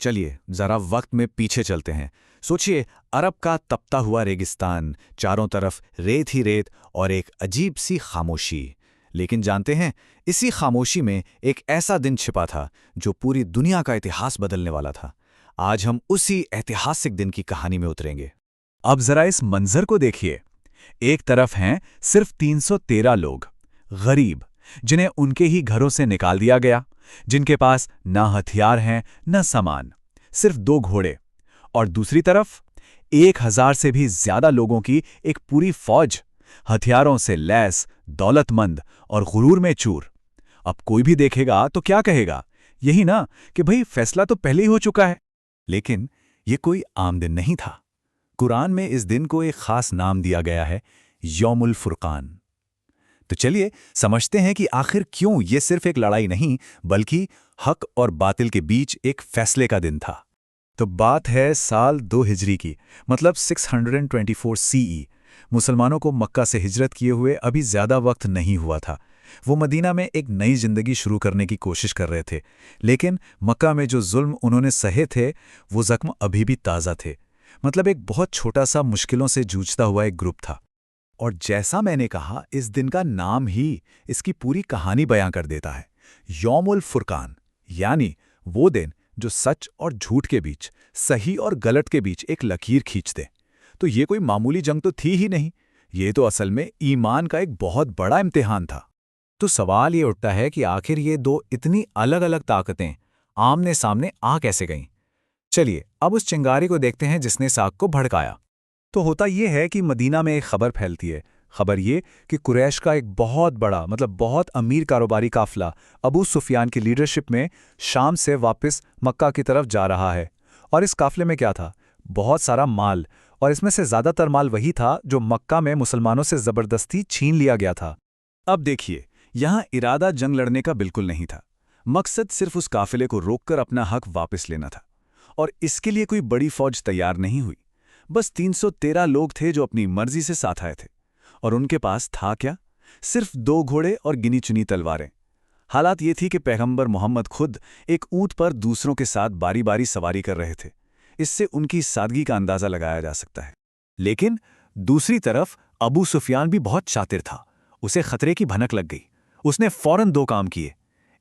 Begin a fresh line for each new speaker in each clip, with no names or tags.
चलिए जरा वक्त में पीछे चलते हैं। सोचिए, अरब का तपता हुआ रेगिस्तान, चारों तरफ रेत ही रेत और एक अजीब सी खामोशी। लेकिन जानते हैं, इसी खामोशी में एक ऐसा दिन छिपा था जो पूरी दुनिया का इतिहास बदलने वाला था। आज हम उसी ऐतिहासिक दिन की कहानी में उतरेंगे।
अब जरा इस मंजर को देखिए। एक तरफ हैं सिर्फ 313 लोग, गरीब, जिन्हें उनके ही घरों से निकाल दिया गया, जिनके पास ना हथियार हैं न सामान, सिर्फ 2 घोड़े। और दूसरी तरफ 1000 से भी ज्यादा लोगों की एक पूरी फौज, हथियारों से लैस, दौलतमंद और गुरूर में चूर। अब कोई भी देखेगा तो क्या कहेगा? यही ना कि भाई फैसला तो पहले ही हो चुका है।
लेकिन ये कोई आम दिन नहीं था। कुरान में इस दिन को एक खास नाम दिया गया है, यौमुल फुरकान। तो चलिए समझते हैं कि आखिर क्यों ये सिर्फ एक लड़ाई नहीं, बल्कि हक और बातिल के बीच एक फैसले का दिन था।
तो बात है साल 2 हिजरी की, मतलब 624 सीई। मुसलमानों को मक्का से हिजरत किए हुए अभी ज्यादा वक्त नहीं हुआ था। वो मदीना में एक नई जिंदगी शुरू करने की कोशिश कर रहे थे, लेकिन मक्का में जो जुल्म उन्होंने सहे थे, वो जख्म अभी भी ताज़ा थे। मतलब एक बहुत छोटा सा मुश्किलों से जूझता हुआ एक ग्रुप था।
और जैसा मैंने कहा, इस दिन का नाम ही इसकी पूरी कहानी बयां कर देता है। यौमुल फुरकान, यानी वो दिन जो सच और झूठ के बीच, सही और गलत के बीच एक लकीर खींच दे। तो ये कोई मामूली जंग तो थी ही नहीं, ये तो असल में ईमान का एक बहुत बड़ा इम्तिहान था। तो सवाल ये उठता है कि आखिर ये 2 इतनी अलग अलग ताकतें आमने सामने आ कैसे गईं? चलिए अब उस चिंगारी को देखते हैं जिसने इस आग को भड़काया।
तो होता यह है कि मदीना में एक खबर फैलती है। खबर ये कि कुरैश का एक बहुत बड़ा, मतलब बहुत अमीर कारोबारी काफिला अबू सुफियान की लीडरशिप में शाम से वापस मक्का की तरफ जा रहा है। और इस काफिले में क्या था? बहुत सारा माल, और इसमें से ज़्यादातर माल वही था जो मक्का में मुसलमानों से ज़बरदस्ती छीन लिया गया था।
अब देखिए, यहाँ इरादा जंग लड़ने का बिल्कुल नहीं था। मकसद सिर्फ उस काफिले को रोककर अपना हक वापस लेना था। और इसके लिए कोई बड़ी फौज तैयार नहीं हुई। बस 313 लोग थे जो अपनी मर्जी से साथ आए थे। और उनके पास था क्या? सिर्फ 2 घोड़े और गिनी चुनी तलवारें। हालात ये थी कि पैगंबर मोहम्मद खुद एक ऊंट पर दूसरों के साथ बारी बारी सवारी कर रहे थे। इससे उनकी सादगी का अंदाजा लगाया जा सकता है। लेकिन दूसरी तरफ अबू सुफियान भी बहुत शातिर था। उसे खतरे की भनक लग गई। उसने फौरन 2 काम किए।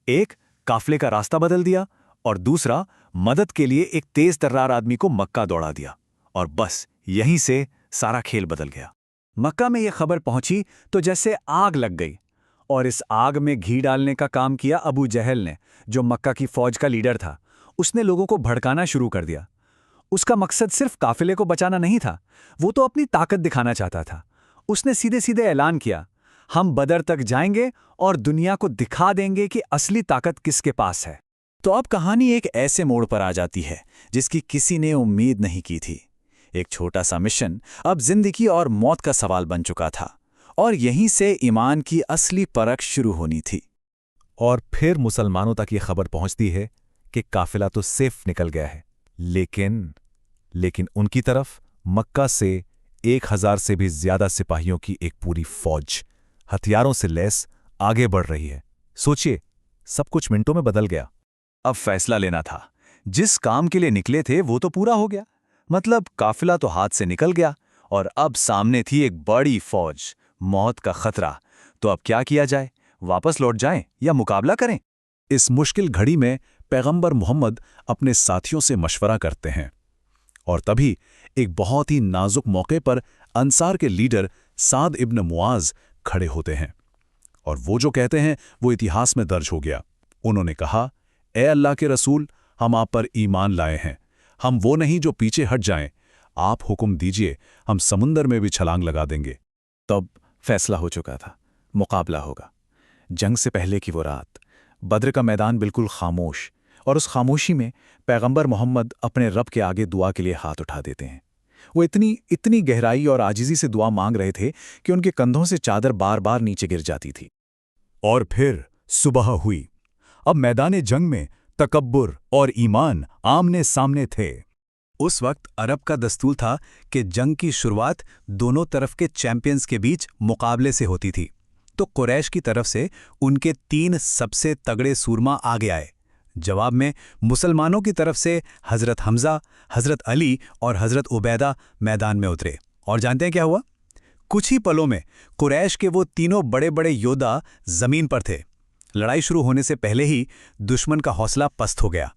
एक, काफिले का रास्ता बदल दिया, और दूसरा, मदद के लिए एक तेज तर्रार आदमी को मक्का दौड़ा दिया। और बस यहीं से सारा खेल बदल गया। मक्का में यह खबर पहुंची तो जैसे आग लग गई। और इस आग में घी डालने का काम किया अबू जहल ने, जो मक्का की फौज का लीडर था। उसने लोगों को भड़काना शुरू कर दिया। उसका मकसद सिर्फ काफिले को बचाना नहीं था, वो तो अपनी ताकत दिखाना चाहता था। उसने सीधे सीधे ऐलान किया, हम बदर तक जाएंगे और दुनिया को दिखा देंगे कि असली ताकत किसके पास है। तो अब कहानी एक ऐसे मोड़ पर आ जाती है जिसकी किसी ने उम्मीद नहीं की थी। एक छोटा सा मिशन अब जिंदगी और मौत का सवाल बन चुका था, और यहीं से ईमान की असली परख शुरू होनी थी।
और फिर मुसलमानों तक ये खबर पहुंचती है कि काफिला तो सेफ निकल गया है, लेकिन उनकी तरफ मक्का से 1000 से भी ज्यादा सिपाहियों की एक पूरी फौज, हथियारों से लैस, आगे बढ़ रही है। सोचिए, सब कुछ मिनटों में बदल गया।
अब फैसला लेना था। जिस काम के लिए निकले थे वो तो पूरा हो गया, मतलब काफिला तो हाथ से निकल गया, और अब सामने थी एक बड़ी फौज, मौत का खतरा। तो अब क्या किया जाए? वापस लौट जाएं या मुकाबला करें?
इस मुश्किल घड़ी में पैगंबर मोहम्मद अपने साथियों से मशवरा करते हैं। और तभी एक बहुत ही नाजुक मौके पर अंसार के लीडर साद इब्न मुआज खड़े होते हैं। और वो जो कहते हैं वो इतिहास में दर्ज हो गया। उन्होंने कहा, ए अल्लाह के रसूल, हम आप पर ईमान लाए हैं। हम वो नहीं जो पीछे हट जाएं। आप हुक्म दीजिए, हम समुंदर में भी छलांग लगा देंगे।
तब फैसला हो चुका था, मुकाबला होगा। जंग से पहले की वो रात, बद्र का मैदान बिल्कुल खामोश, और उस खामोशी में पैगंबर मोहम्मद अपने रब के आगे दुआ के लिए हाथ उठा देते हैं। वो इतनी गहराई और आजिज़ी से दुआ मांग रहे थे कि उनके कंधों से चादर बार बार नीचे गिर जाती थी।
और फिर सुबह हुई। अब मैदान जंग में तकब्बुर और ईमान आमने सामने थे।
उस वक्त अरब का दस्तूर था कि जंग की शुरुआत दोनों तरफ के चैंपियंस के बीच मुकाबले से होती थी। तो कुरैश की तरफ से उनके 3 सबसे तगड़े सूरमा आगे आए, जवाब में मुसलमानों की तरफ से हज़रत हमज़ा, हज़रत अली और हज़रत उबैदा मैदान में उतरे। और जानते हैं क्या हुआ? कुछ ही पलों में कुरैश के वो तीनों बड़े बड़े योद्धा जमीन पर थे। लड़ाई शुरू होने से पहले ही दुश्मन का हौसला पस्त हो गया।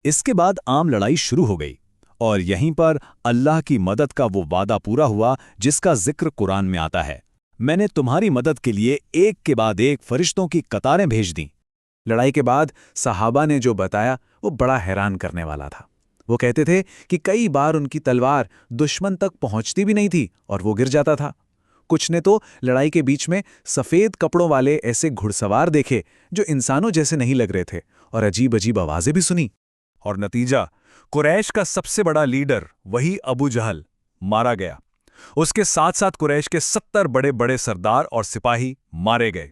इसके बाद आम लड़ाई शुरू हो गई और यहीं पर अल्लाह की मदद का वो वादा पूरा हुआ जिसका जिक्र कुरान में आता है, मैंने तुम्हारी मदद के लिए एक के बाद एक फरिश्तों की कतारें भेज दी। लड़ाई के बाद सहाबा ने जो बताया वो बड़ा हैरान करने वाला था। वो कहते थे कि कई बार उनकी तलवार दुश्मन तक पहुंचती भी नहीं थी और वो गिर जाता था। कुछ ने तो लड़ाई के बीच में सफ़ेद कपड़ों वाले ऐसे घुड़सवार देखे जो इंसानों जैसे नहीं लग रहे थे और अजीब अजीब आवाज़ें भी सुनी। और नतीजा, कुरैश का सबसे बड़ा लीडर वही अबू जहल मारा गया। उसके साथ साथ कुरैश के 70 बड़े बड़े सरदार और सिपाही मारे गए।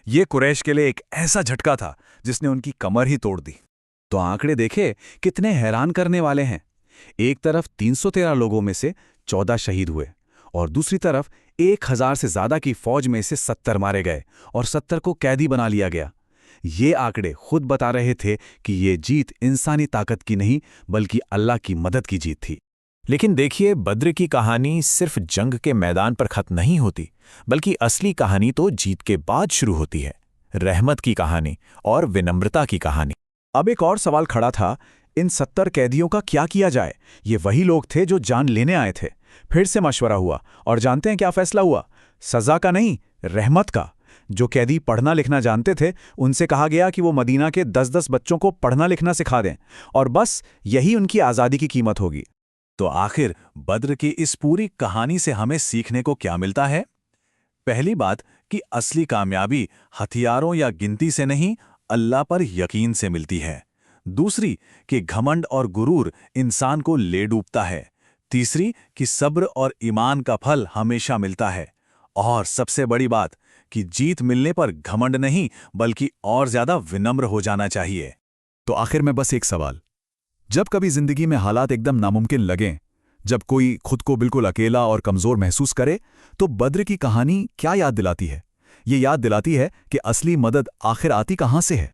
ये कुरैश के लिए एक ऐसा झटका था जिसने उनकी कमर ही तोड़ दी। तो आंकड़े देखे कितने हैरान करने वाले हैं। एक तरफ 313 लोगों में से 14 शहीद हुए और दूसरी तरफ 1000 से ज्यादा की फौज में से 70 मारे गए और 70 को कैदी बना लिया गया। ये आंकड़े खुद बता रहे थे कि ये जीत इंसानी ताकत की नहीं बल्कि अल्लाह की मदद की जीत थी।
लेकिन देखिए, बद्र की कहानी सिर्फ जंग के मैदान पर खत्म नहीं होती, बल्कि असली कहानी तो जीत के बाद शुरू होती है। रहमत की कहानी और विनम्रता की कहानी।
अब एक और सवाल खड़ा था, इन 70 कैदियों का क्या किया जाए? ये वही लोग थे जो जान लेने आए थे। फिर से मशवरा हुआ और जानते हैं क्या फैसला हुआ? सजा का नहीं, रहमत का। जो कैदी पढ़ना लिखना जानते थे उनसे कहा गया कि वो मदीना के 10-10 बच्चों को पढ़ना लिखना सिखा दें और बस यही उनकी आज़ादी की कीमत होगी। तो आखिर बद्र की इस पूरी कहानी से हमें सीखने को क्या मिलता है? पहली बात कि असली कामयाबी हथियारों या गिनती से नहीं, अल्लाह पर यकीन से मिलती है। दूसरी कि घमंड और गुरूर इंसान को ले डूबता है। तीसरी कि सब्र और ईमान का फल हमेशा मिलता है। और सबसे बड़ी बात कि जीत मिलने पर घमंड नहीं बल्कि और ज्यादा विनम्र हो जाना चाहिए।
तो आखिर में बस एक सवाल, जब कभी जिंदगी में हालात एकदम नामुमकिन लगें, जब कोई खुद को बिल्कुल अकेला और कमजोर महसूस करे, तो बद्र की कहानी क्या याद दिलाती है? ये याद दिलाती है कि असली मदद आखिर आती कहां से है।